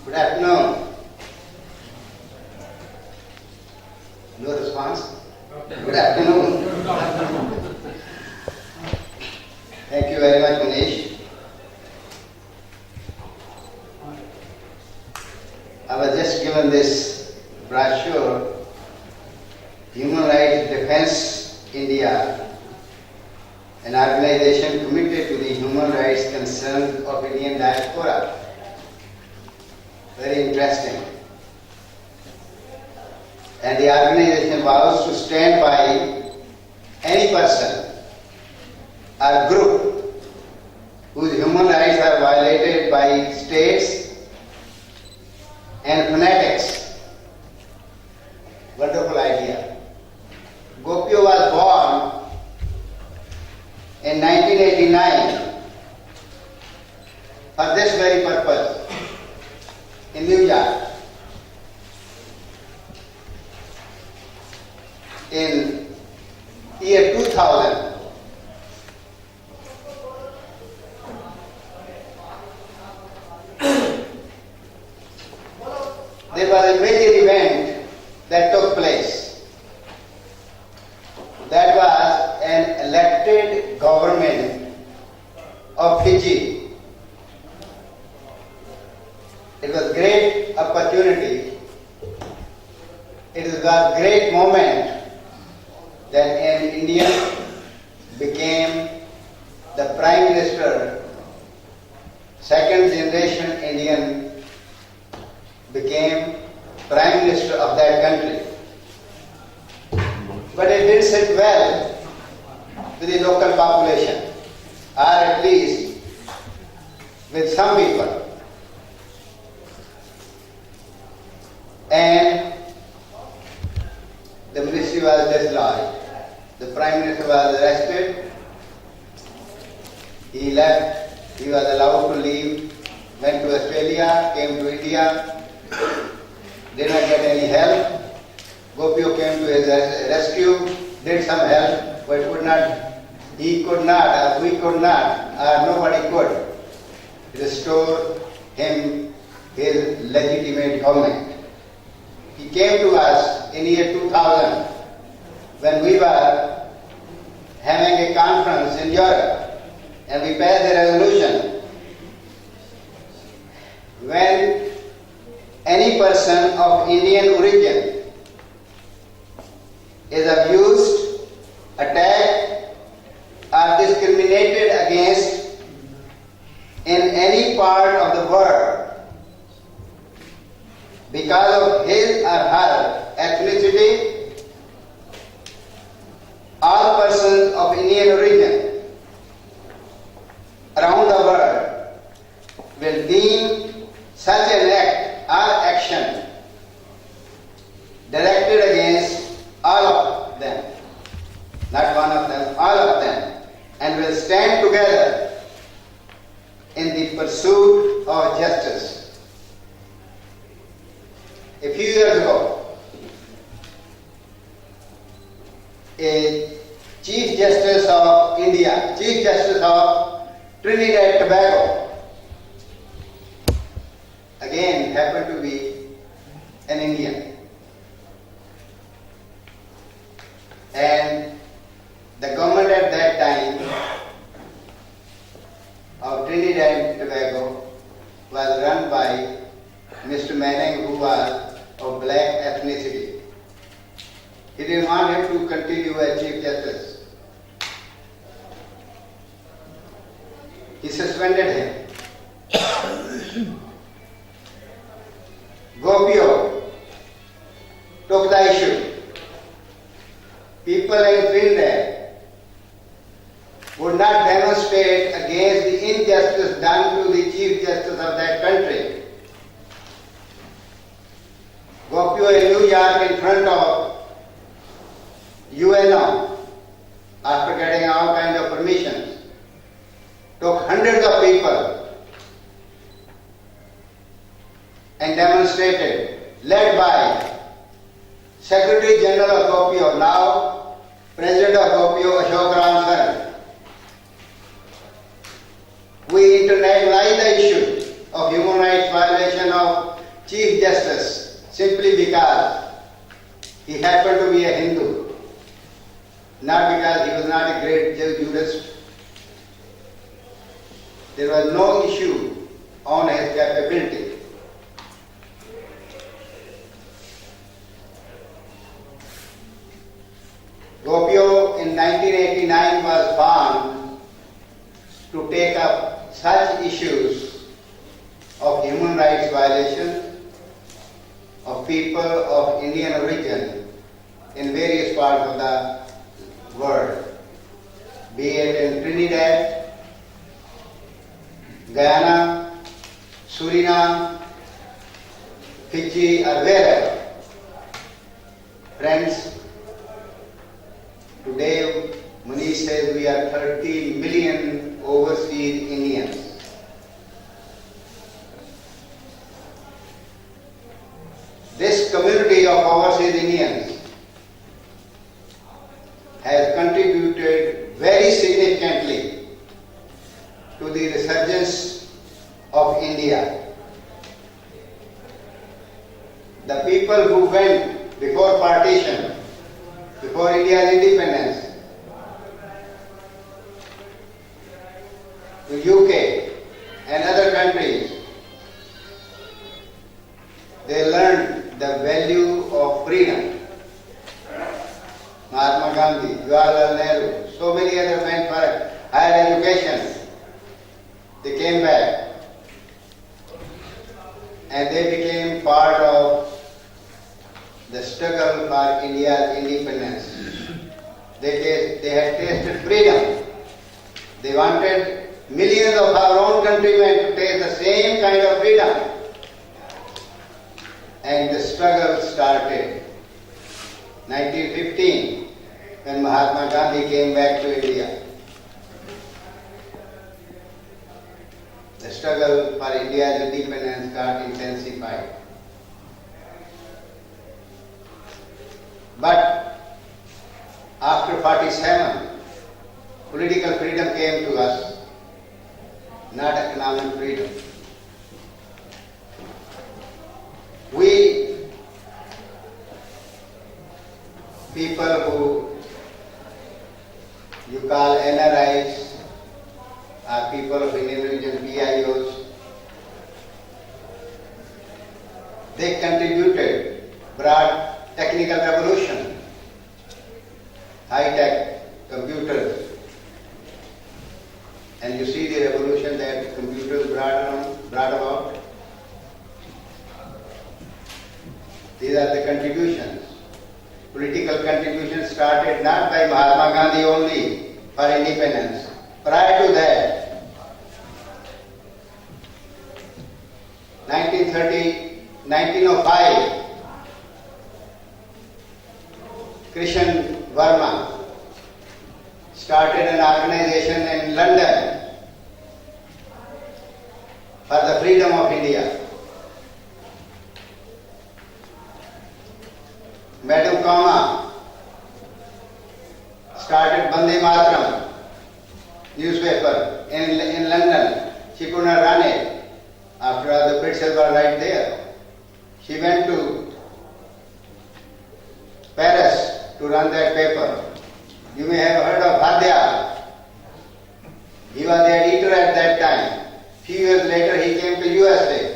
Good afternoon. No response? Good afternoon. Thank you very much, Manish. I was just given this brochure, Human Rights Defense India, an organization committed to the human rights concerns of Indian diaspora. Very interesting. And the organization vows to stand by any person or group whose human rights are violated by states and fanatics. Wonderful idea. Gopio was born in 1989 for this very purpose in New York. In year 2000, there was a major event that took place. That was an elected government of Fiji. It was a great opportunity. It was a great moment that an Indian became the Prime Minister, second generation Indian became Prime Minister of that country. But it didn't sit well with the local population, or at least with some people. And the ministry was dislodged. The Prime Minister was arrested. He left. He was allowed to leave. Went to Australia, came to India. Did not get any help. Gopio came to his rescue, did some help, but he could not, or we could not, or nobody could restore him his legitimate government. He came to us in year 2000 when we were having a conference in Europe, and we passed a resolution. When any person of Indian origin is abused, attacked, or discriminated against in any part of the world because of his or her ethnicity, all persons of Indian origin around the world will deem such an act or action directed against all of them, not one of them, all of them, and will stand together in the pursuit of justice. A few years ago, a Chief Justice of India, Chief Justice of Trinidad and Tobago, again happened to be an Indian. And the government at that time of Trinidad and Tobago was run by Mr. Manning, who was of black ethnicity. He didn't want him to continue as Chief Justice. He suspended him. Gopio took the issue. People in Trinidad would not demonstrate against the injustice done to the Chief Justice of that country. Gopio in New York in front of UNO, after getting all kinds of permissions, took hundreds of people and demonstrated, led by Secretary General of Gopio, now President of Gopio, Ashok Ram Sir. We internationalize the issue of human rights violation of Chief Justice simply because he happened to be a Hindu, not because he was not a great jurist. There was no issue on his capability. Gopio in 1989 was found to take up such issues of human rights violation of people of Indian origin in various parts of the world, be it in Trinidad, Guyana, Suriname, Fiji, or wherever. Friends, today Manish says we are 30 million overseas Indians. This community of overseas Indians has contributed very significantly to the resurgence of India. The people who went before partition, before India's independence, to UK and other countries, they learned the value of freedom. Mahatma Gandhi, Jawaharlal Nehru, so many other went for higher education. They came back and they became part of the struggle for India's independence. They had tasted freedom. They wanted millions of our own countrymen to taste the same kind of freedom. And the struggle started 1915 when Mahatma Gandhi came back to India. The struggle for India's independence got intensified. But after 47, political freedom came to us, not economic freedom. We, people who you call NRIs, are people of Indian origin, PIOs, they contributed, brought technical revolution, high-tech computers. And you see the revolution that computers brought about. These are the contributions. Political contributions started not by Mahatma Gandhi only for independence. Prior to that, 1905, Krishan Verma started an organization in London for the freedom of India. Madam Kama started Bande Mataram newspaper in London. She could not run it after all the British were right there. She went to Paris to run that paper. You may have heard of Bhadya. He was the editor at that time. Few years later he came to USA.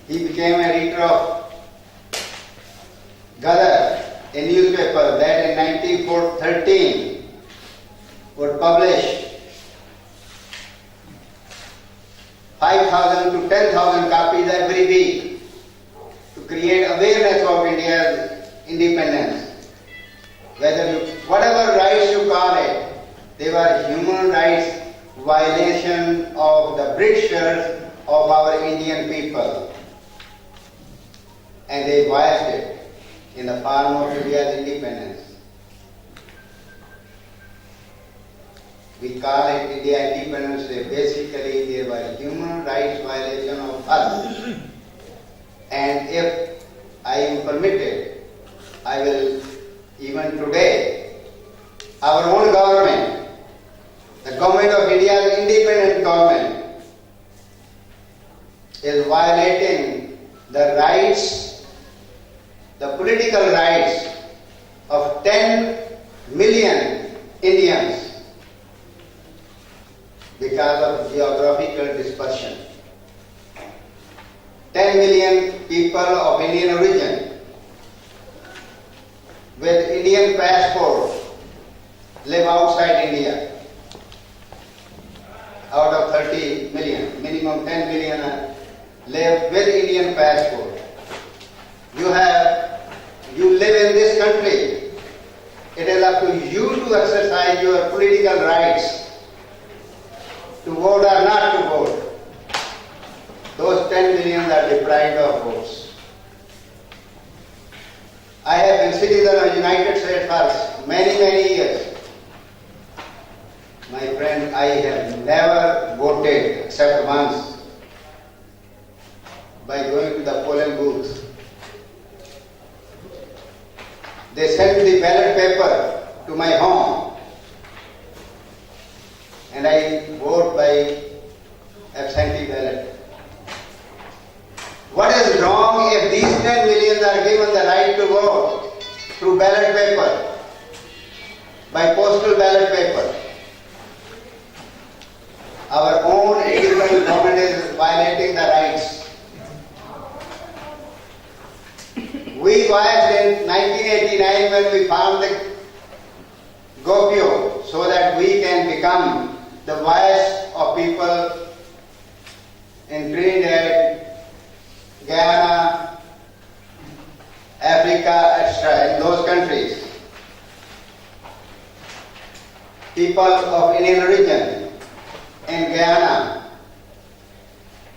He became editor of Gadar, a newspaper that in 1913 would publish 5,000 to 10,000 copies every week to create awareness of India's independence. Whatever rights you call it, they were human rights violation of the Britishers of our Indian people. And they voiced it in the form of India's independence. We call it India Independence Day. Basically, there was human rights violation of us. And if I am permitted, I will, even today, our own government, the government of India, the independent government, is violating the rights, the political rights of 10 million Indians because of geographical dispersion. 10 million people of Indian origin with Indian passport live outside India. Out of 30 million, minimum 10 million live with Indian passport. You live in this country. It is up to you to exercise your political rights to vote or not to vote. Those 10 million are deprived of votes. I have been citizen of the United States for many, many years. My friend, I have never voted except once by going to the polling booth. They sent the ballot paper to my home and I vote by absentee ballot. What is wrong if these 10 million are given the right to vote through ballot paper, by postal ballot paper? Our own independent government is violating the rights. We voiced in 1989 when we found the GOPIO so that we can become the voice of people in Trinidad, Guyana, Africa, etc., in those countries. People of Indian origin in Guyana,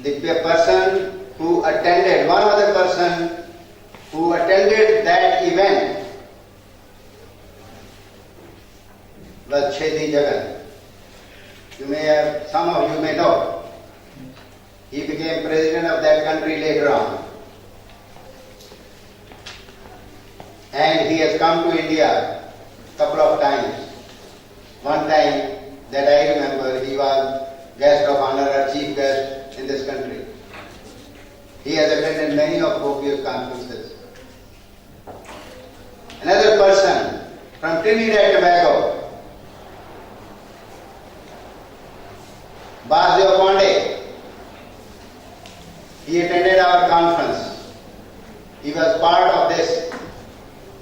the person who attended, one other person who attended that event was Chedi Jagan. Some of you may know. He became president of that country later on. And he has come to India a couple of times. One time that I remember, he was guest of honor or chief guest in this country. He has attended many of GOPIO's conferences. Another person from Trinidad and Tobago, Basdeo Pandey, he attended our conference. He was part of this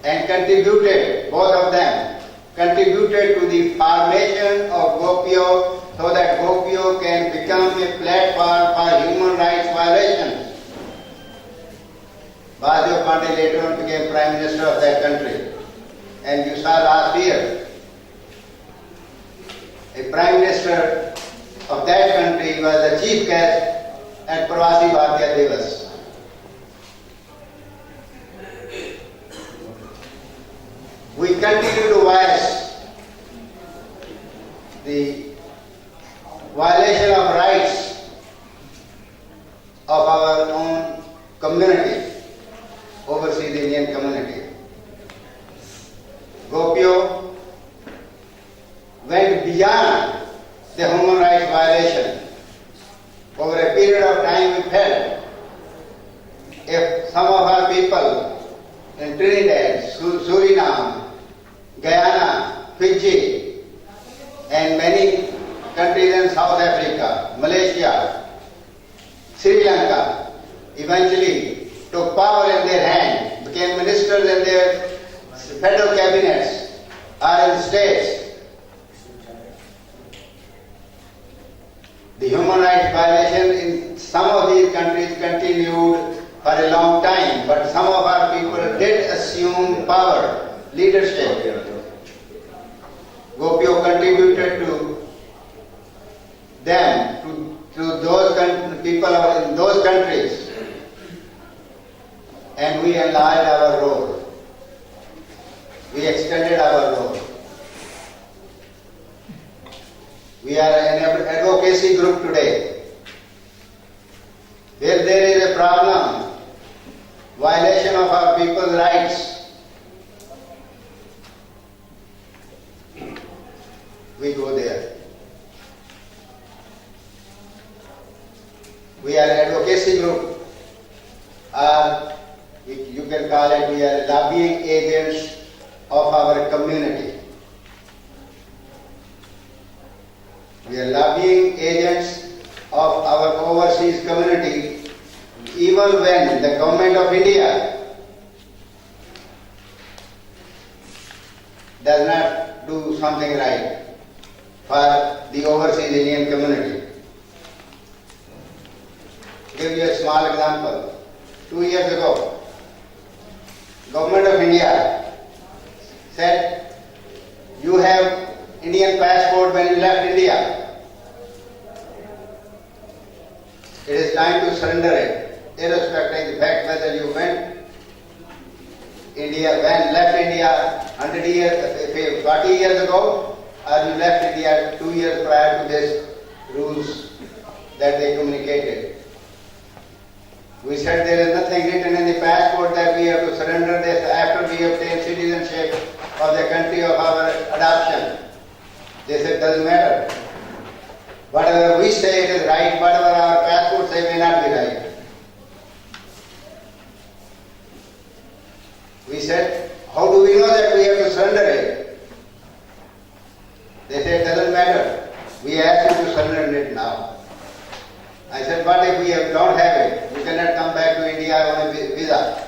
and contributed, both of them, contributed to the formation of GOPIO so that GOPIO can become a platform for human rights violations. Basdeo Pandey later on became Prime Minister of that country. And you saw last year, a Prime Minister of that country was the chief guest at Pravasi Bharatiya Divas. We continue to voice the violation of rights of our own community, overseas Indian community. GOPIO went beyond the human rights violation. Over a period of time we felt if some of our people in Trinidad, Suriname, Guyana, Fiji, and many countries in South Africa, Malaysia, Sri Lanka, eventually took power in their hand, became ministers in their federal cabinets or in the states. The human rights violation in some of these countries continued for a long time, but some of our people did assume power, leadership. GOPIO contributed to them, to those people in those countries, and we enlarged our role. We extended our role. We are an advocacy group today. Where there is a problem, violation of our people's rights, we go there. We are advocacy group, or you can call it, we are lobbying agents of our community. We are lobbying agents of our overseas community, even when the government of India does not do something right for the overseas Indian community. Give you a small example. 2 years ago, Government of India said, you have Indian passport when you left India. It is time to surrender it, irrespective of the fact whether you left India 100 years, 40 years ago, or you left India 2 years prior to this rules that they communicated. We said there is nothing written in the passport that we have to surrender this after we obtain citizenship of the country of our adoption. They said it doesn't matter. Whatever we say it is right, whatever our passport say may not be right. We said, how do we know that we have to surrender it? They said it doesn't matter. We ask you to surrender it now. I said, what if we don't have it? You cannot come back to India on a visa.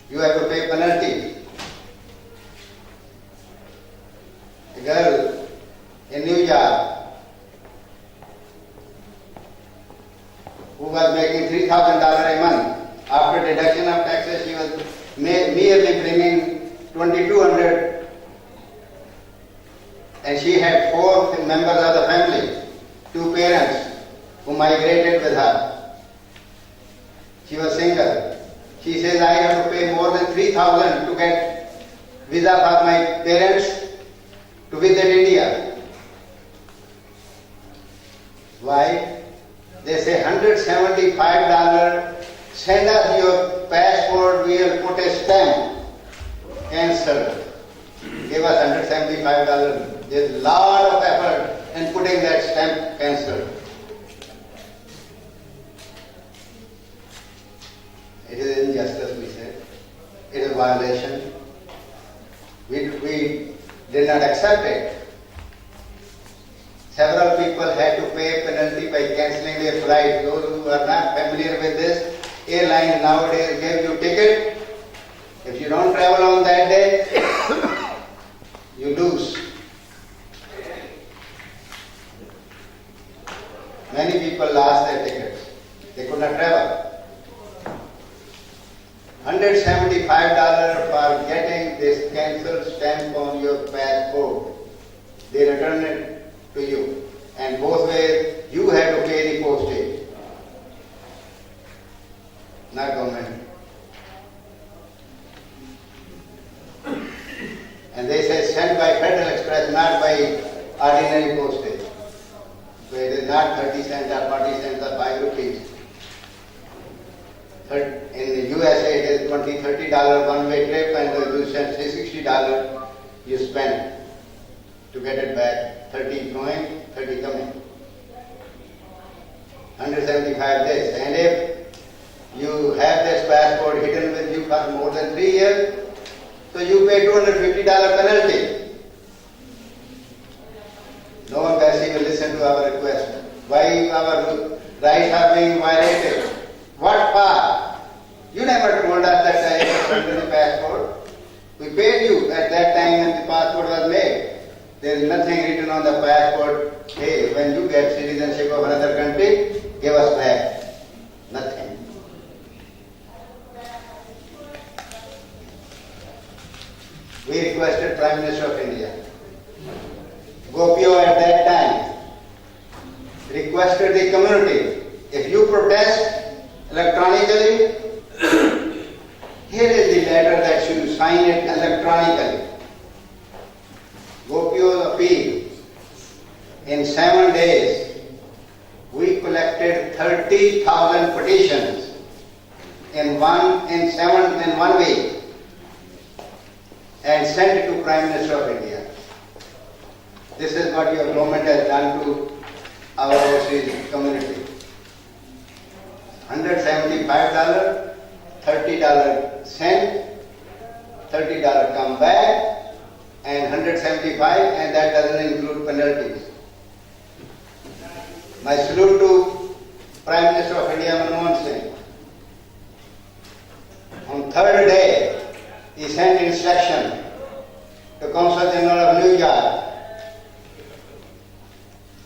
You have to pay penalty. A girl in New York who was making $3,000 a month, after deduction of taxes, she was merely bringing $2,200, and she had 4 members of the family. 2 parents who migrated with her. She was single. She says, I have to pay more than $3,000 to get visa for my parents to visit India. Why? They say $175, send us your passport, we will put a stamp. Cancel. Give us $175. There's a lot of effort in putting that stamp, cancel. It is injustice, we said. It is violation. We did not accept it. Several people had to pay penalty by cancelling their flight. Those who are not familiar with this, airlines nowadays give you ticket. If you don't travel on that day, you lose. Many people lost their tickets. They could not travel. $175 for getting this cancelled stamp on your passport. They return it to you. And both ways, you have to pay the postage. Not government. And they say sent by Federal Express, not by ordinary postage. So it is not 30 cents or 40 cents or 5 rupees. In the USA it is $20-30 one-way trip, and you send $60 you spend to get it back. 30 going, 30 coming. 175 days. And if you have this passport hidden with you for more than 3 years, so you pay $250 penalty. No embassy will listen to our request. Why our rights are being violated? What for? You never told us that I have surrendered the passport. We paid you at that time when the passport was made. There is nothing written on the passport, hey, when you get citizenship of another country, give us back. Nothing. We requested Prime Minister of India. Gopio at that time requested the community, if you protest electronically, here is the letter that you sign it electronically. Gopio's appeal. In 7 days, we collected 30,000 petitions in one week and sent it to Prime Minister of India. This is what your government has done to our overseas community. $175, $30 cent, $30 come back, and $175, and that doesn't include penalties. My salute to Prime Minister of India, Manmohan Singh. On third day, he sent instruction to Consul General of New York.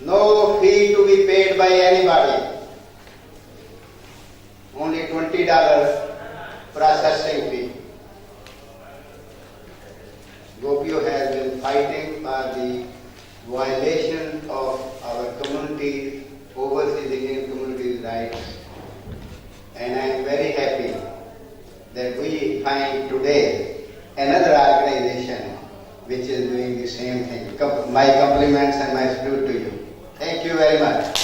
No fee to be paid by anybody. Only $20 processing fee. Gopio has been fighting for the violation of our communities, overseas Indian communities' rights. And I am very happy that we find today another organization which is doing the same thing. My compliments and my salute to you. Thank you very much.